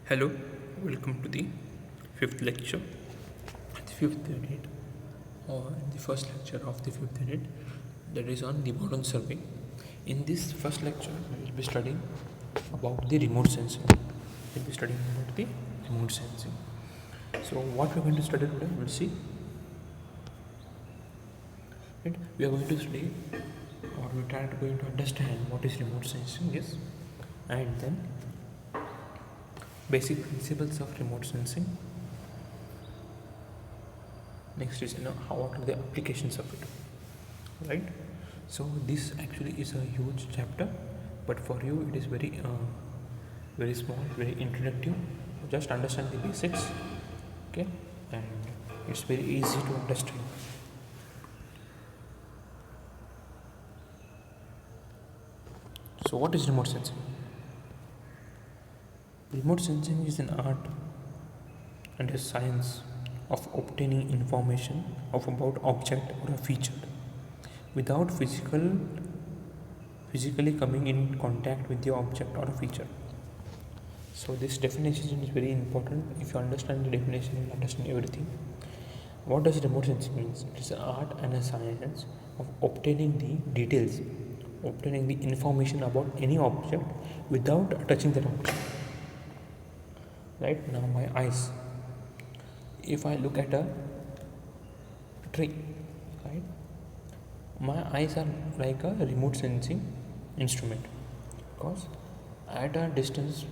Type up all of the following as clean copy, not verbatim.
Hello, welcome to the fifth lecture, the fifth unit, or the first lecture of the fifth unit, that is on the modern survey. In this first lecture, we will be studying about the remote sensing. We'll be studying about the remote sensing. So, what we're going to study today, we'll see. Right? We are going to study, or we are going to understand what is remote sensing is, and then basic principles of remote sensing. Next is what are the applications of it, right? So this actually is a huge chapter, but for you it is very small, very introductory. Just understand the basics, okay, and it's very easy to understand. So what is remote sensing? Remote sensing is an art and a science of obtaining information of about object or a feature without physically coming in contact with the object or a feature. So this definition is very important. If you understand the definition, you will understand everything. What does remote sensing mean? It is an art and a science of obtaining the details, obtaining the information about any object without touching that object. Right now, my eyes. If I look at a tree, right, my eyes are like a remote sensing instrument, because at a distance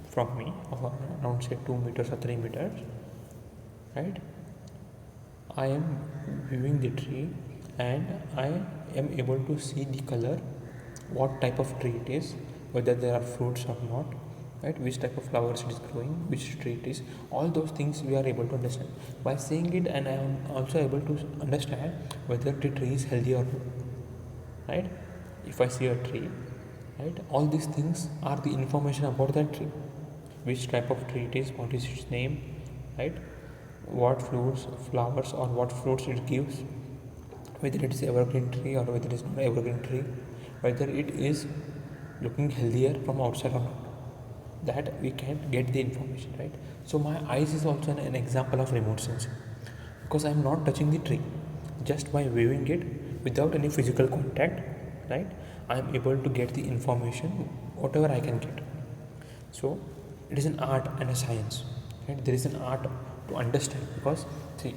from me of around say 2 meters or 3 meters, right, I am viewing the tree and I am able to see the color, what type of tree it is, whether there are fruits or not, right, which type of flowers it is growing, which tree it is. All those things we are able to understand by seeing it, and I am also able to understand whether the tree is healthy or not, right? If I see a tree, right, all these things are the information about that tree, which type of tree it is, what is its name, right, what flowers or what fruits it gives, whether it is evergreen tree or whether it is not evergreen tree, whether it is looking healthier from outside or not, that we can get the information, right? So my eyes is also an example of remote sensing, because I am not touching the tree, just by viewing it without any physical contact, right, I am able to get the information whatever I can get. So it is an art and a science, right? There is an art to understand, because see,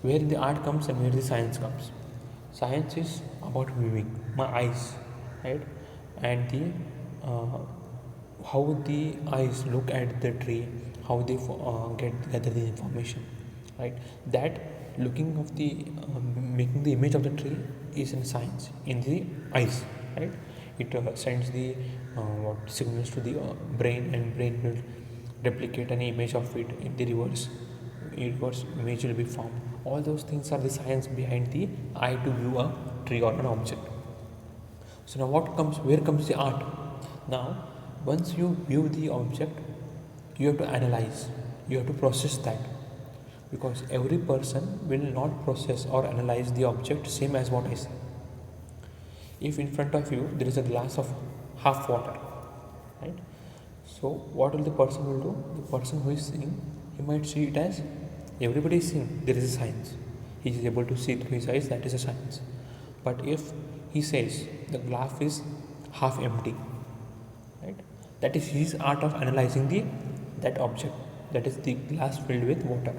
where the art comes and where the science comes. Science is about viewing, my eyes, right, and the how the eyes look at the tree, how they gather the information, right? That looking of the making the image of the tree is in science, in the eyes, right? It sends the what signals to the brain, and brain will replicate an image of it in the reverse image will be formed. All those things are the science behind the eye to view a tree or an object. So now where comes the art? Now, once you view the object, you have to analyze, you have to process that, because every person will not process or analyze the object same as what I say. If in front of you there is a glass of half water, right? So what will the person will do? The person who is seeing, he might see it as everybody is seeing, there is a science. He is able to see through his eyes, that is a science. But if he says the glass is half empty, right, that is his art of analyzing that object, that is the glass filled with water.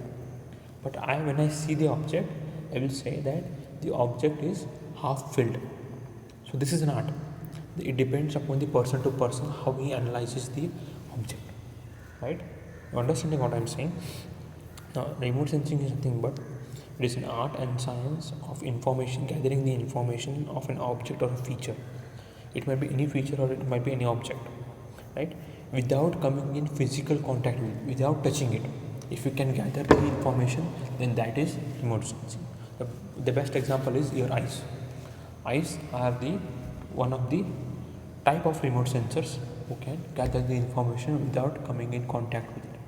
But when I see the object, I will say that the object is half filled. So this is an art. It depends upon the person to person how he analyzes the object, right? You understanding what I am saying? Now, remote sensing is nothing but it is an art and science of information, gathering the information of an object or a feature. It might be any feature or it might be any object, right? Without coming in physical contact with, without touching it. If you can gather the information, then that is remote sensing. The best example is your eyes. Eyes are the one of the type of remote sensors who can gather the information without coming in contact with it.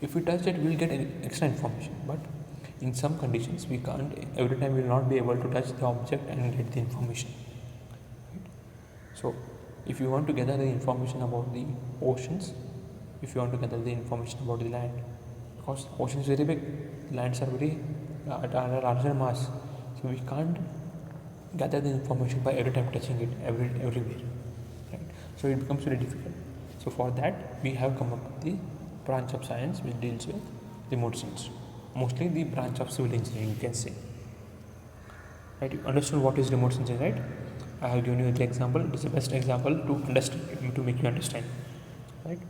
If we touch it, we will get extra information, but in some conditions we can't, every time we will not be able to touch the object and get the information, right? So if you want to gather the information about the oceans, if you want to gather the information about the land, because ocean is very big, lands are very are a larger mass, so we can't gather the information by every time touching it everywhere, right? So it becomes very difficult. So for that we have come up with the branch of science which deals with remote sensing, mostly the branch of civil engineering, you can say, right? You understood what is remote sensing, right? I have given you the example. It is the best example to understand, to make you understand, right?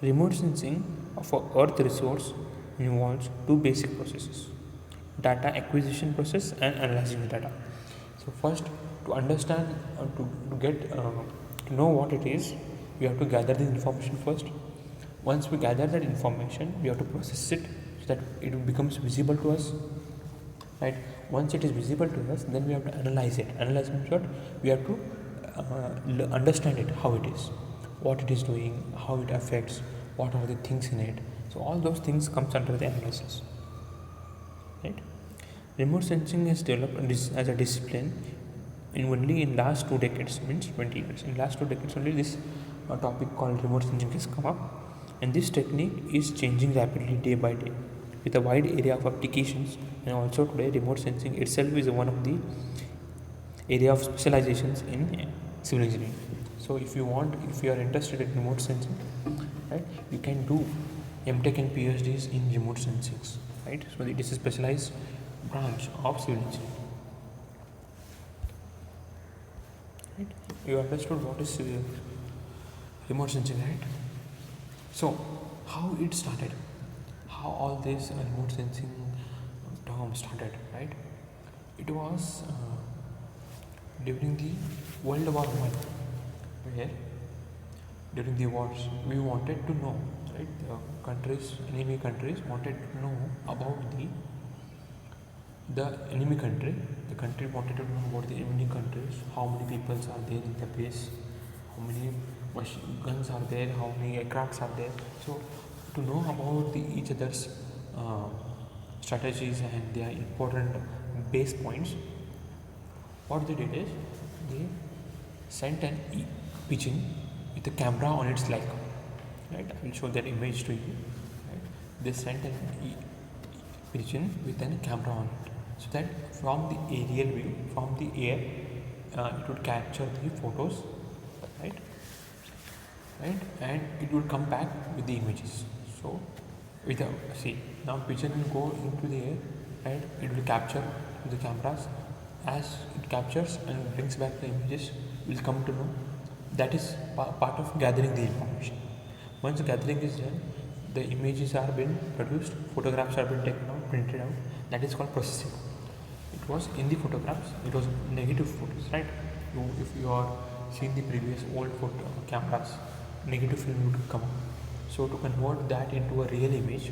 Remote sensing for earth resource involves two basic processes: data acquisition process and analyzing the data. So first, to understand, to get to know what it is, we have to gather the information first. Once we gather that information, we have to process it so that it becomes visible to us, right? Once it is visible to us, then we have to analyze it. Analyze means what? We have to understand it, how it is, what it is doing, how it affects, what are the things in it. So all those things comes under the analysis, right? Remote sensing is developed as a discipline in last 2 decades, means 20 years. In last 2 decades only this topic called remote sensing has come up, and this technique is changing rapidly day by day with a wide area of applications. And also today remote sensing itself is one of the area of specializations in civil engineering. So if you are interested in remote sensing, right, you can do MTech and PhDs in remote sensing, right? So it is a specialized branch of civil engineering, right? You understood what is remote sensing, right? So how it started, how all this remote sensing term started, right? It was during the World War I, where during the wars we wanted to know, right? Enemy countries wanted to know about the enemy country. The country wanted to know about the enemy countries, how many people are there in the base, how many guns are there, how many aircrafts are there. So to know about each other's strategies and their important base points, what they did is they sent an pigeon with a camera on its leg, right? I will show that image to you, right? They sent an pigeon with a camera on it, so that from the aerial view, from the air, it would capture the photos, right? And it would come back with the images. So see, now pigeon will go into the air and it will capture the cameras. As it captures and brings back the images, we'll come to know that is part of gathering the information. Once gathering is done, the images are being produced, photographs are being taken out, printed out. That is called processing. It was in the photographs, it was negative photos, right? If you are seeing the previous old cameras, negative film would come out. So to convert that into a real image,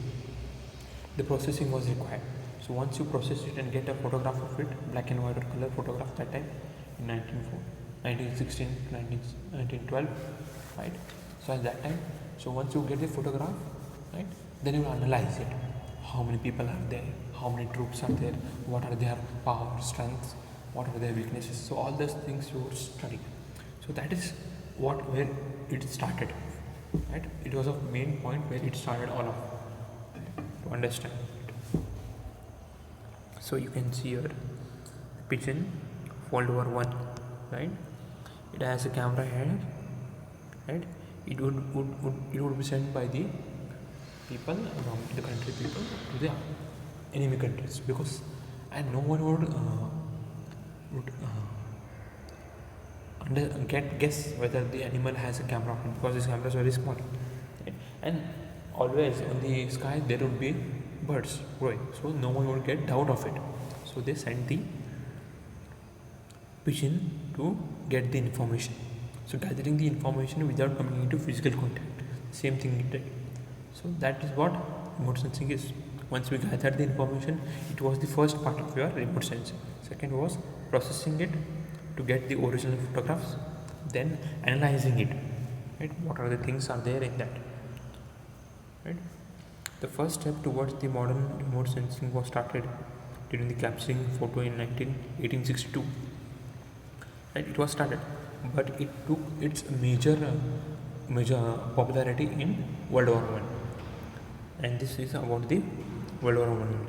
the processing was required. So once you process it and get a photograph of it, black and white or color photograph that time in 1916, 1912, right? So at that time, so once you get the photograph, right, then you analyze it. How many people are there? How many troops are there? What are their power, strengths? What are their weaknesses? So all those things you would study. So that is where it started, right? It was a main point where it started all of, to understand it. So you can see here pigeon World War I, right? It has a camera here, right? It would be sent by the people around the country people to the enemy countries, because and no one would guess whether the animal has a camera on it, because this camera is very small, right? And always on the sky there would be birds growing, so no one would get doubt of it. So they sent the pigeon to get the information. So gathering the information without coming into physical contact, same thing it did. So that is what remote sensing is. Once we gathered the information, it was the first part of your remote sensing. Second was processing it to get the original photographs, then analyzing it, right? What are the things are there in that, right? The first step towards the modern remote sensing was started during the capturing photo in 1862. Right? It was started, but it took its major major popularity in World War One, and this is about the World War One.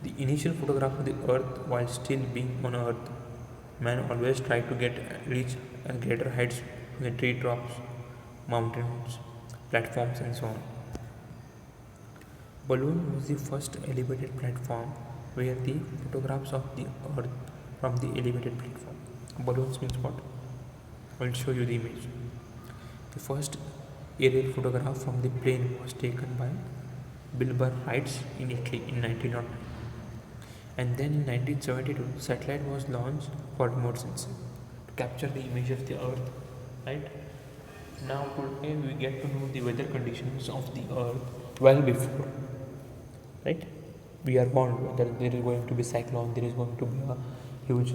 The initial photograph of the Earth while still being on Earth, man always tried to reach greater heights from the tree tops, mountains, platforms, and so on. Balloon was the first elevated platform where the photographs of the Earth from the elevated platform. Balloons means what? I will show you the image. The first aerial photograph from the plane was taken by Wilbur Wright in Italy in 1909. And then in 1972, satellite was launched for remote sensing to capture the image of the Earth. Right? Now today we get to know the weather conditions of the Earth well before. Right? We are warned that there is going to be cyclone, there is going to be a huge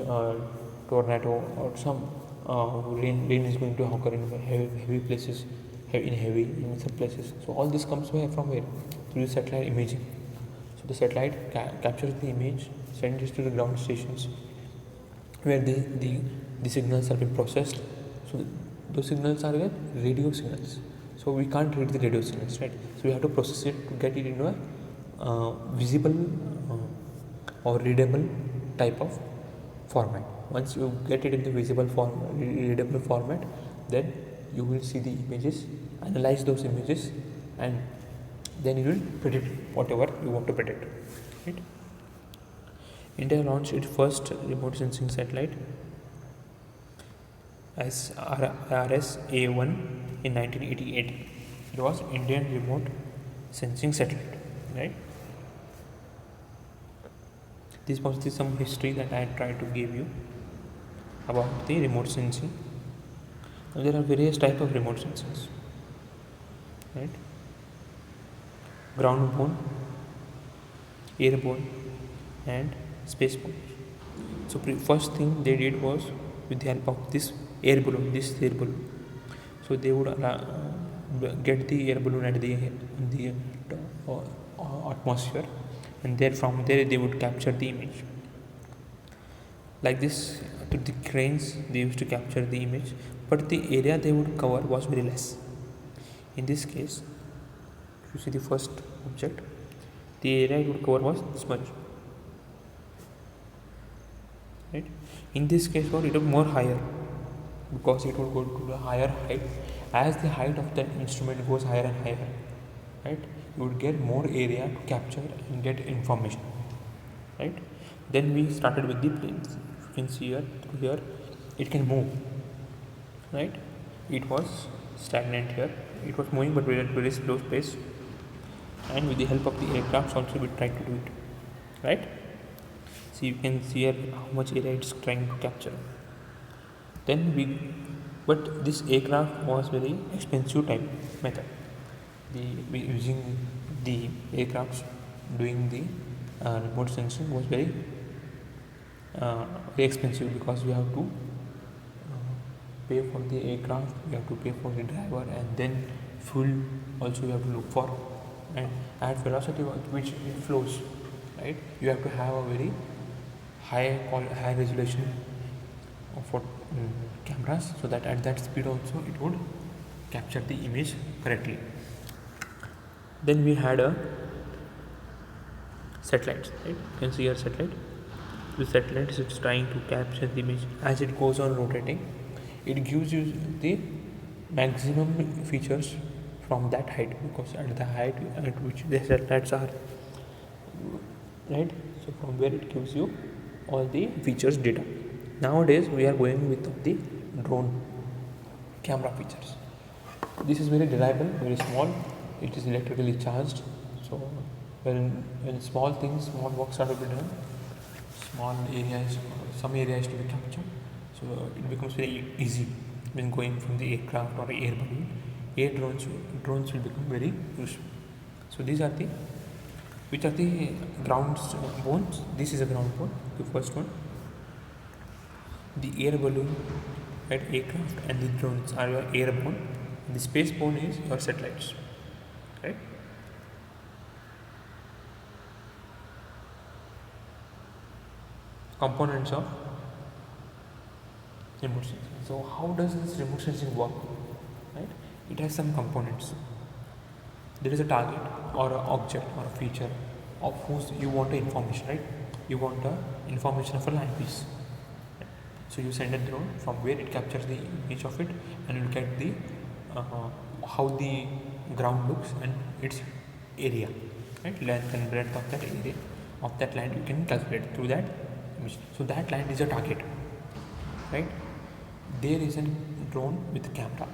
tornado, or some rain is going to occur in heavy places, in some places. So all this comes from where? Through satellite imaging. So the satellite captures the image, sends it to the ground stations, where the signals are being processed. So those signals are radio signals. So we can't read the radio signals, right? So we have to process it to get it into a visible or readable type of format. Once you get it in the visible readable format, then you will see the images, analyze those images, and then you will predict whatever you want to predict. Right? India launched its first remote sensing satellite as RSA-1 in 1988. It was Indian remote sensing satellite. Right? This was some history that I tried to give you about the remote sensing. Now, there are various types of remote sensors. Right? Ground-borne, airborne, and spaceborne. So first thing they did was, with the help of this air balloon. So they would get the air balloon at the atmosphere, and then from there they would capture the image. Like this, to the cranes they used to capture the image, but the area they would cover was very less. In this case, if you see the first object, the area it would cover was this much. Right? In this case, it was more higher, because it would go to a higher height. As the height of that instrument goes higher and higher, right, you would get more area to capture and get information. Right? Then we started with the planes. You can see here it can move. Right? It was stagnant here. It was moving, but at very slow pace. And with the help of the aircraft, also we tried to do it. Right? So you can see here how much area it's trying to capture. But this aircraft was very expensive type method. Using the aircrafts doing the remote sensing was very expensive, because we have to pay for the aircraft, we have to pay for the driver, and then fuel also we have to look for, and at velocity at which it flows. Right? You have to have a very high resolution for cameras, so that at that speed also it would capture the image correctly. Then we had a satellite. Right? You can see here satellite. The satellite is trying to capture the image. As it goes on rotating, it gives you the maximum features from that height, because at the height at which the satellites are, right, so from where it gives you all the features data. Nowadays we are going with the drone camera features. This is very reliable, very small, it is electrically charged. So when small works are to be done, some areas to be captured, so it becomes very easy when going from the aircraft or air balloon. Drones will become very useful. So these are the ground bones. This is a ground bone, the first one. The air balloon, right, aircraft, and the drones are your airborne. The space bone is your satellites. Right? Components of remote sensing. So how does this remote sensing work? Right? it has some components. There is a target or an object or a feature of whose you want the information, right? You want the information of a land piece. So you send a drone from where it captures the image of it, and you get the how the ground looks and its area, right? Length and breadth of that area of that land you can calculate through that image. So that land is a target, right? There is a drone with a camera.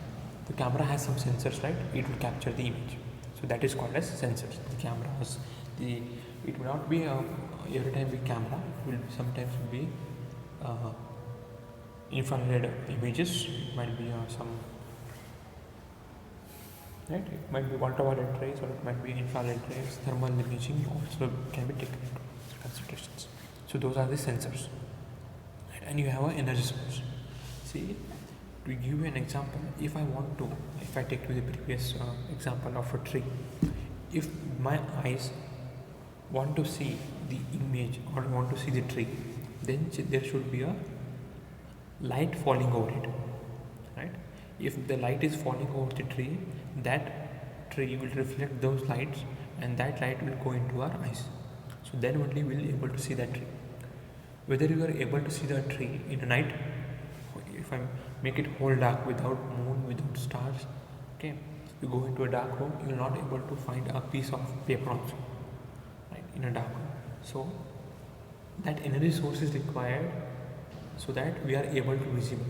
The camera has some sensors, right? It will capture the image. So that is called as sensors. The cameras, it will not be every time be camera. It will sometimes be infrared images. It might be some, right? It might be ultraviolet rays, or it might be infrared rays. Thermal imaging also can be taken into considerations. So those are the sensors, right? And you have an energy source. See, to give you an example, if I take to the previous example of a tree, if my eyes want to see the image or want to see the tree, then there should be a light falling over it, right? If the light is falling over the tree, that tree will reflect those lights, and that light will go into our eyes. So then only we will be able to see that tree. Whether you are able to see the tree in the night, if I make it whole dark without moon, without stars, okay, you go into a dark room, you will not able to find a piece of paper also, right, in a dark room. So that energy source is required so that we are able to visible.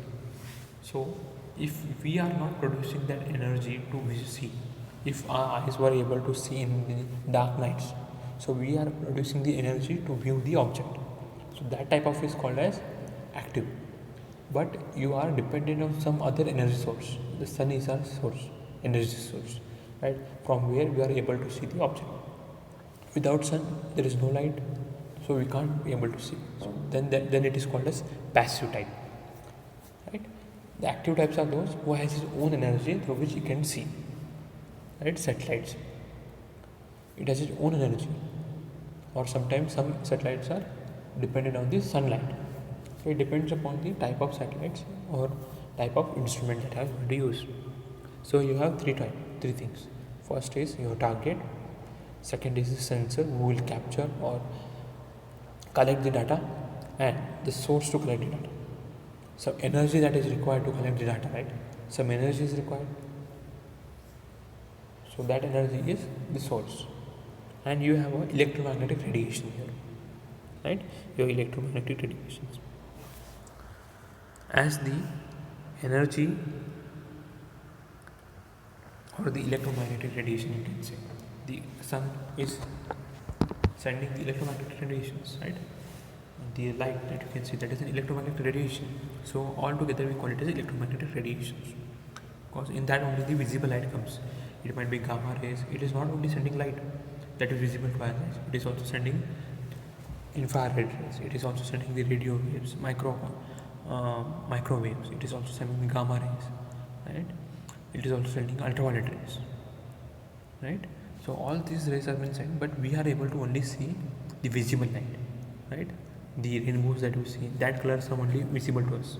So if we are not producing that energy to see, if our eyes were able to see in the dark nights, so we are producing the energy to view the object. So that type of is called as active. But you are dependent on some other energy source. The sun is our source, energy source, right? From where we are able to see the object. Without sun, there is no light, so we can't be able to see. So then it is called as passive type, right? The active types are those who has his own energy through which he can see, right? Satellites, it has its own energy, or sometimes some satellites are dependent on the sunlight. So it depends upon the type of satellites or type of instrument that I want to use. So you have three things. First is your target. Second is the sensor who will capture or collect the data, and the source to collect the data. Some energy that is required to collect the data, right? Some energy is required. So that energy is the source. And you have an electromagnetic radiation here, right? Your electromagnetic radiations. As the energy or the electromagnetic radiation, you can say, the sun is sending the electromagnetic radiations, right? The light that you can see, that is an electromagnetic radiation. So all together we call it as electromagnetic radiations, because in that only the visible light comes. It might be gamma rays. It is not only sending light that is visible to our eyes, it is also sending infrared rays, it is also sending the radio waves, microwaves, it is also sending the gamma rays, right? It is also sending ultraviolet rays, right? So all these rays have been sent, but we are able to only see the visible light, right? The rainbows that we see, that colors are only visible to us,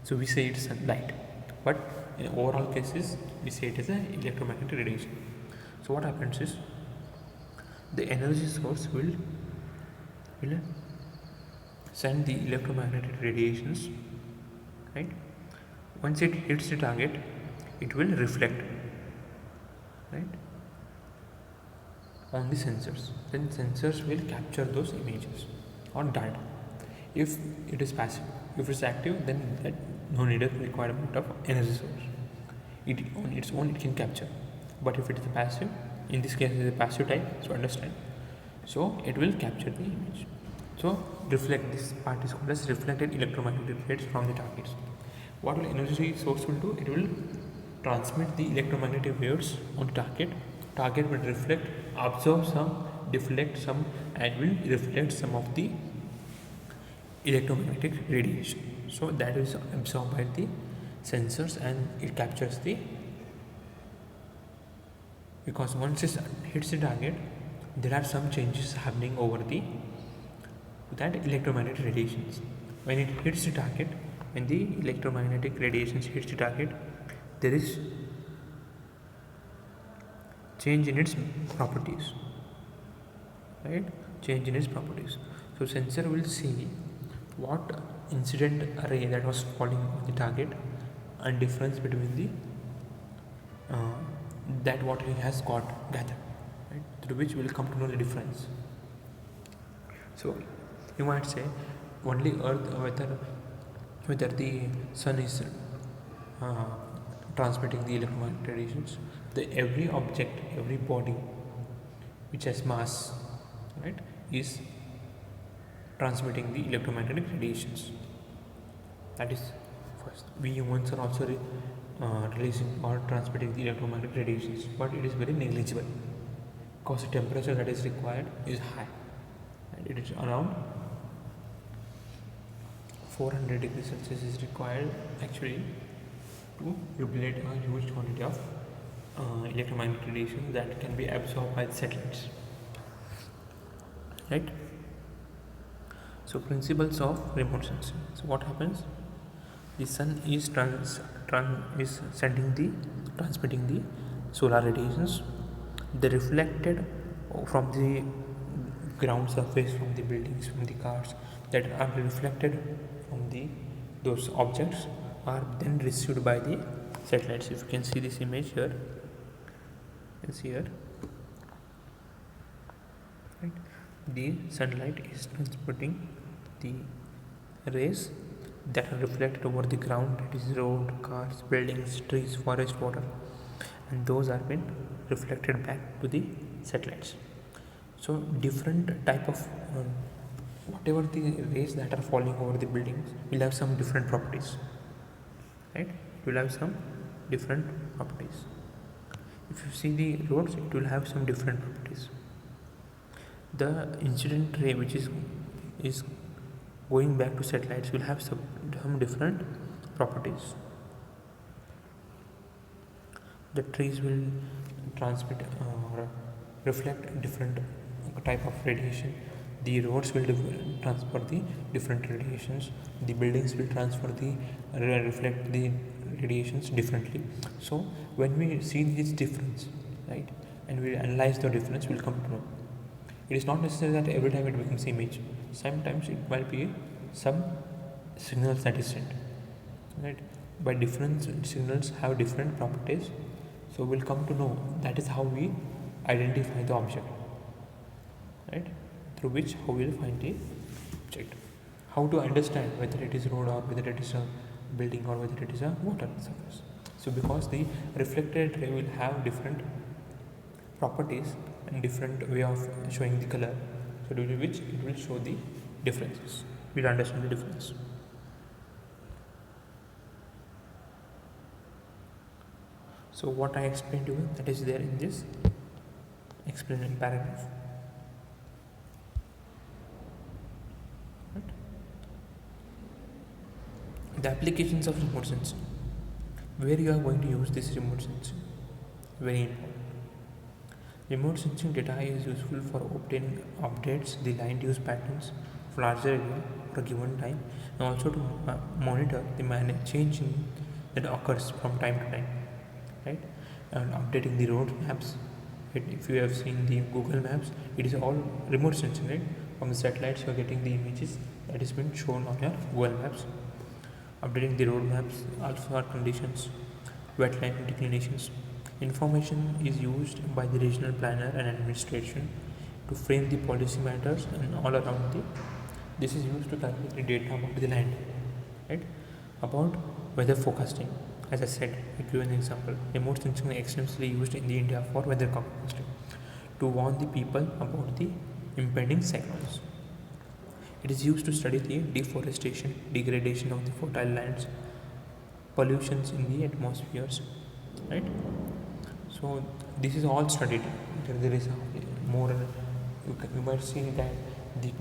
so we say it's light, but in overall cases we say it is an electromagnetic radiation. So what happens is the energy source will send the electromagnetic radiations, right? Once it hits the target, it will reflect, right, on the sensors. Then sensors will capture those images or data. If it is passive, if it's active, then that no need a requirement of energy source. It on its own it can capture. But if it is a passive, in this case it is a passive type, so understand. So it will capture the image. So reflect, this part is called as reflected electromagnetic rays from the targets. What will energy source will do? It will transmit the electromagnetic waves on target. Target will reflect, absorb some, deflect some, and will reflect some of the electromagnetic radiation. So that is absorbed by the sensors and it captures the, because once it hits the target, there are some changes happening over the that electromagnetic radiations. When it hits the target, when the electromagnetic radiations hits the target, there is change in its properties, right? Change in its properties. So sensor will see what incident array that was falling on the target and difference between the that what he has got gathered, right? Through which we will come to know the difference. So you might say only Earth, whether the sun is uh, transmitting the electromagnetic radiations, the every object, every body which has mass, right, is transmitting the electromagnetic radiations. That is first. We humans are also releasing or transmitting the electromagnetic radiations, but it is very negligible because the temperature that is required is high, and it is around 400 degrees Celsius is required actually to regulate a huge quantity of electromagnetic radiation that can be absorbed by the satellites, right? So principles of remote sensing. So what happens? The sun is transmitting the solar radiations. They reflected from the ground surface, from the buildings, from the cars, that are reflected from the those objects are then received by the satellites. If you can see this image here, you can see here, right? The sunlight is transporting the rays that are reflected over the ground, that is road, cars, buildings, trees, forest, water, and those are been reflected back to the satellites. So different type of whatever the rays that are falling over the buildings will have some different properties, right? It will have some different properties. If you see the roads, it will have some different properties. The incident ray which is going back to satellites will have some different properties. The trees will transmit or reflect different type of radiation. The roads will transfer the different radiations. The buildings will transfer the reflect the radiations differently. So when we see this difference, right, and we analyze the difference, we'll come to know. It is not necessary that every time it becomes image. Sometimes it might be some signals that is sent, right? By different signals have different properties. So we'll come to know that is how we identify the object, right? Through which how we'll find the object. How to understand whether it is road or whether it is a building or whether it is a water surface. So because the reflected ray will have different properties and different way of showing the color, so due to which it will show the differences. We'll understand the difference. So what I explained to you, that is there in this explaining paragraph. Right. The applications of remote sensing. Where you are going to use this remote sensing? Very important. Remote sensing data is useful for obtaining updates, the land use patterns of larger area for a given time, and also to monitor the change that occurs from time to time, right? And updating the road maps. Right? If you have seen the Google Maps, it is all remote sensing, right? From the satellites, you are getting the images that is been shown on your Google Maps. Updating the road maps, also our conditions, wetland declinations. Information is used by the regional planner and administration to frame the policy matters and all around the. This is used to calculate the data about the land, right? About weather forecasting. As I said, I give an example. Remote sensing is extensively used in the India for weather forecasting to warn the people about the impending cyclones. It is used to study the deforestation, degradation of the fertile lands, pollutions in the atmospheres, right? So this is all studied. There is more. You might see that the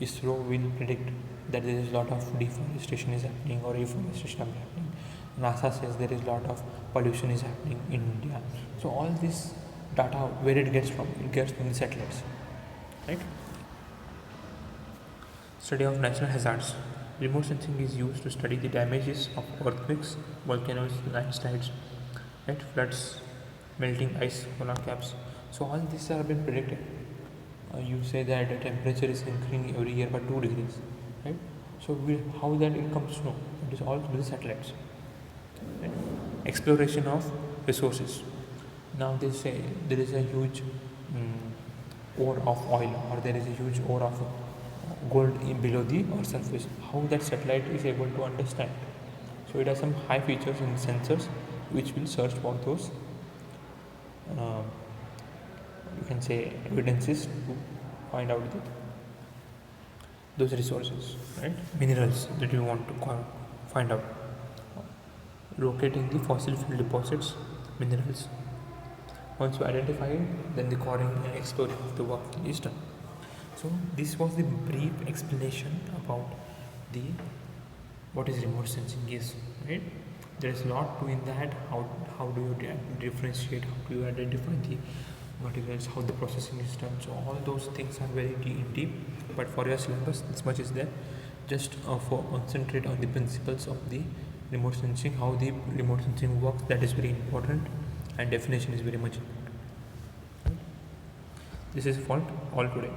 ISRO will predict that there is a lot of deforestation is happening or reforestation is happening. NASA says there is a lot of pollution is happening in India. So all this data, where it gets from? It gets from the satellites, right? Study of natural hazards. Remote sensing is used to study the damages of earthquakes, volcanoes, landslides, right, floods, melting ice polar caps. So all these have been predicted. You say that the temperature is increasing every year by 2 degrees, right? So how that it comes to know? It is all through the satellites. Right? Exploration of resources. Now they say there is a huge ore of oil, or there is a huge ore of gold below the earth's surface. How that satellite is able to understand? So it has some high features and sensors which will search for those uh, you can say evidences to find out those resources, right? Minerals that you want to find out. Locating the fossil fuel deposits, minerals. Once you identify it, then the coring and exploring of the work is done. So this was the brief explanation about the what is remote sensing is, right? There is a lot to in that. How do you differentiate? How do you identify the materials? How the processing is done? So all those things are very deep. But for your syllabus, this much is there. Just for concentrate on the principles of the remote sensing, how the remote sensing works. That is very important, and definition is very much important. This is for all today.